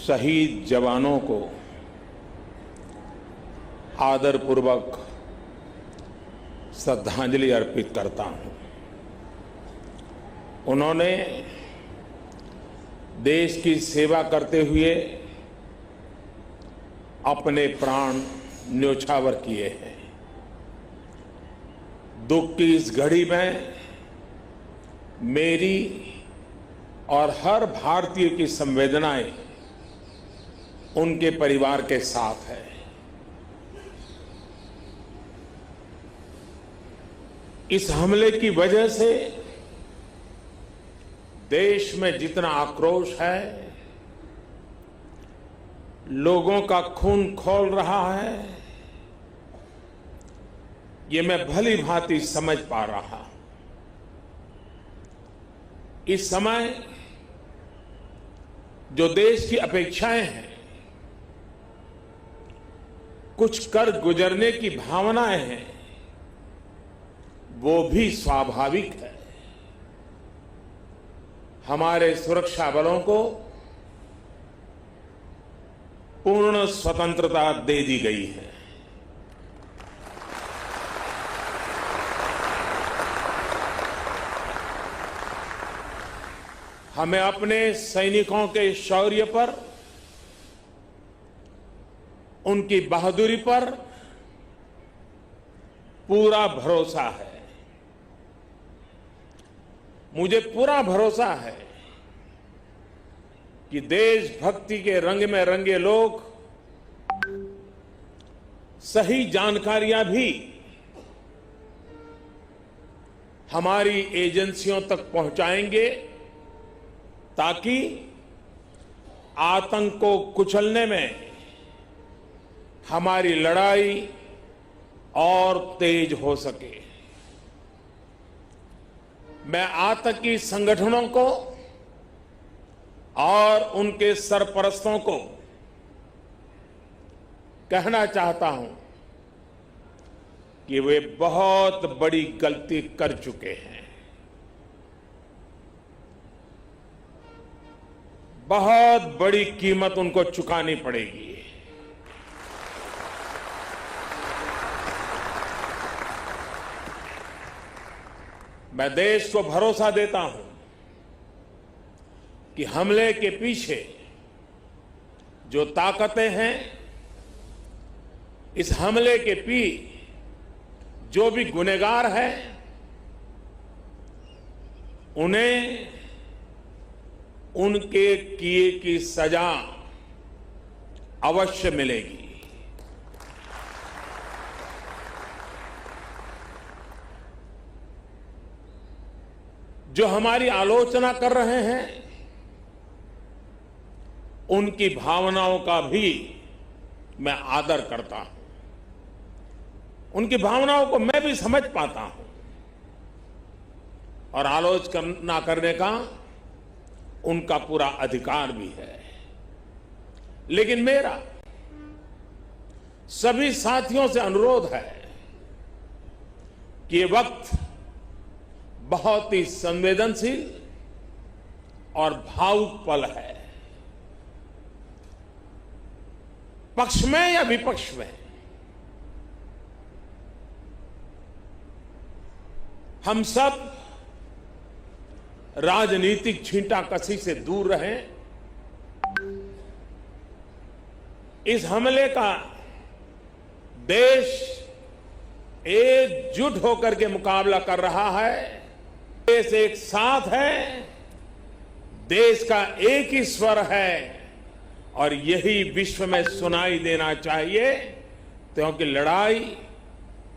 शहीद जवानों को आदरपूर्वक श्रद्धांजलि अर्पित करता हूं। उन्होंने देश की सेवा करते हुए अपने प्राण न्योछावर किए हैं। दुख की इस घड़ी में मेरी और हर भारतीय की संवेदनाएं उनके परिवार के साथ है। इस हमले की वजह से देश में जितना आक्रोश है, लोगों का खून खौल रहा है, ये मैं भली भांति समझ पा रहा हूं। इस समय जो देश की अपेक्षाएं हैं, कुछ कर गुजरने की भावनाएं हैं, वो भी स्वाभाविक है। हमारे सुरक्षा बलों को पूर्ण स्वतंत्रता दे दी गई है। हमें अपने सैनिकों के शौर्य पर, उनकी बहादुरी पर पूरा भरोसा है। मुझे पूरा भरोसा है कि देशभक्ति के रंग में रंगे लोग सही जानकारियां भी हमारी एजेंसियों तक पहुंचाएंगे, ताकि आतंक को कुचलने में हमारी लड़ाई और तेज हो सके। मैं आतंकी संगठनों को और उनके सरपरस्तों को कहना चाहता हूं कि वे बहुत बड़ी गलती कर चुके हैं। बहुत बड़ी कीमत उनको चुकानी पड़ेगी। मैं देश को भरोसा देता हूं कि हमले के पीछे जो ताकतें हैं, इस हमले के जो भी गुनहगार हैं, उन्हें उनके किए की सजा अवश्य मिलेगी। जो हमारी आलोचना कर रहे हैं, उनकी भावनाओं का भी मैं आदर करता हूं। उनकी भावनाओं को मैं भी समझ पाता हूं और आलोचना करने का उनका पूरा अधिकार भी है। लेकिन मेरा सभी साथियों से अनुरोध है कि ये वक्त बहुत ही संवेदनशील और भावुक पल है। पक्ष में या विपक्ष में, हम सब राजनीतिक छींटाकशी से दूर रहें। इस हमले का देश एकजुट होकर के मुकाबला कर रहा है। देश एक साथ है, देश का एक ही स्वर है और यही विश्व में सुनाई देना चाहिए, क्योंकि लड़ाई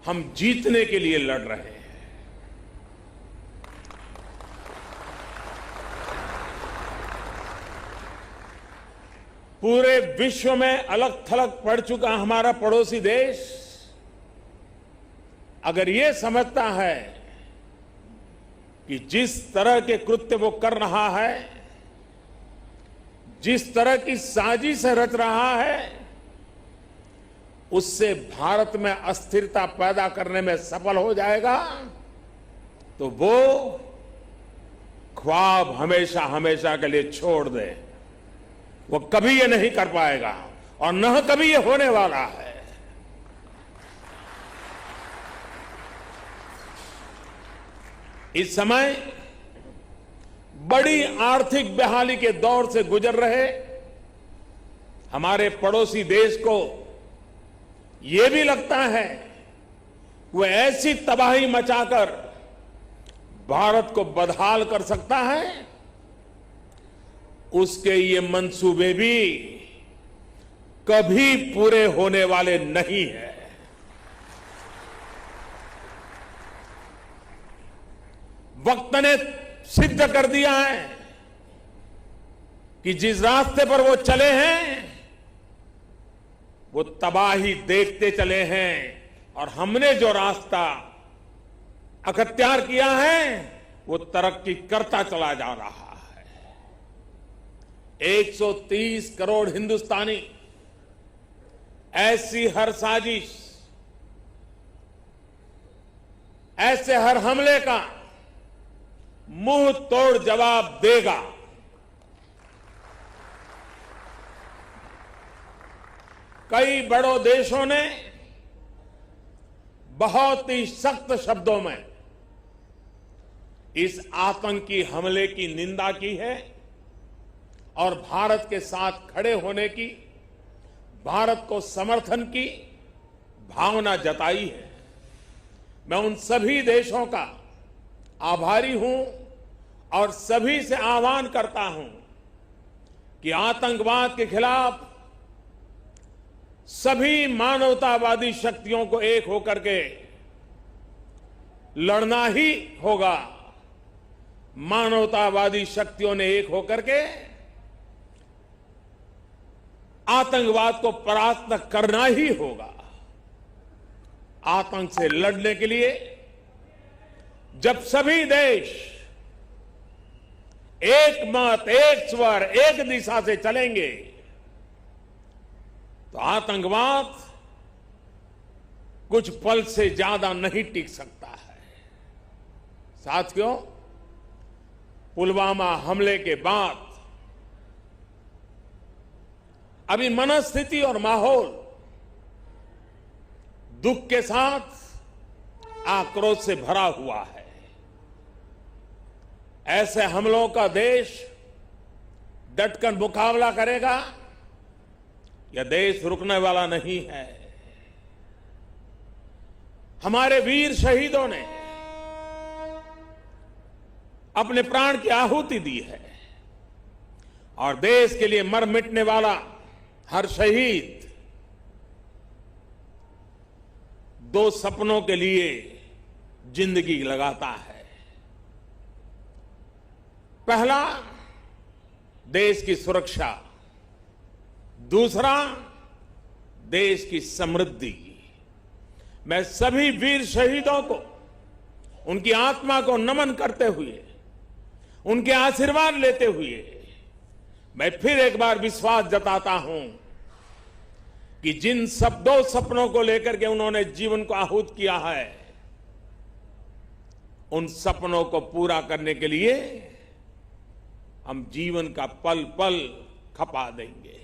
हम जीतने के लिए लड़ रहे हैं। पूरे विश्व में अलग थलग पड़ चुका हमारा पड़ोसी देश अगर ये समझता है कि जिस तरह के कृत्य वो कर रहा है, जिस तरह की साजिश रच रहा है, उससे भारत में अस्थिरता पैदा करने में सफल हो जाएगा, तो वो ख्वाब हमेशा हमेशा के लिए छोड़ दे। वो कभी ये नहीं कर पाएगा और न कभी ये होने वाला है। इस समय बड़ी आर्थिक बहाली के दौर से गुजर रहे हमारे पड़ोसी देश को यह भी लगता है वो ऐसी तबाही मचाकर भारत को बदहाल कर सकता है, उसके ये मंसूबे भी कभी पूरे होने वाले नहीं हैं। वक्त ने सिद्ध कर दिया है कि जिस रास्ते पर वो चले हैं वो तबाही देखते चले हैं और हमने जो रास्ता अख्तियार किया है वो तरक्की करता चला जा रहा है। 130 करोड़ हिंदुस्तानी ऐसी हर साजिश, ऐसे हर हमले का मुंह तोड़ जवाब देगा। कई बड़ों देशों ने बहुत ही सख्त शब्दों में इस आतंकी हमले की निंदा की है और भारत के साथ खड़े होने की, भारत को समर्थन की भावना जताई है। मैं उन सभी देशों का आभारी हूं और सभी से आह्वान करता हूं कि आतंकवाद के खिलाफ सभी मानवतावादी शक्तियों को एक होकर के लड़ना ही होगा। मानवतावादी शक्तियों ने एक होकर के आतंकवाद को परास्त करना ही होगा। आतंक से लड़ने के लिए जब सभी देश एक मत, एक स्वर, एक दिशा से चलेंगे तो आतंकवाद कुछ पल से ज्यादा नहीं टिक सकता है। साथियों, पुलवामा हमले के बाद अभी मनस्थिति और माहौल दुख के साथ आक्रोश से भरा हुआ है। ऐसे हमलों का देश डटकर मुकाबला करेगा, यह देश रुकने वाला नहीं है। हमारे वीर शहीदों ने अपने प्राण की आहुति दी है और देश के लिए मर मिटने वाला हर शहीद दो सपनों के लिए जिंदगी लगाता है। पहला, देश की सुरक्षा, दूसरा, देश की समृद्धि। मैं सभी वीर शहीदों को उनकी आत्मा को नमन करते हुए, उनके आशीर्वाद लेते हुए मैं फिर एक बार विश्वास जताता हूं कि जिन दो सपनों को लेकर के उन्होंने जीवन को आहूत किया है, उन सपनों को पूरा करने के लिए हम जीवन का पल पल खपा देंगे।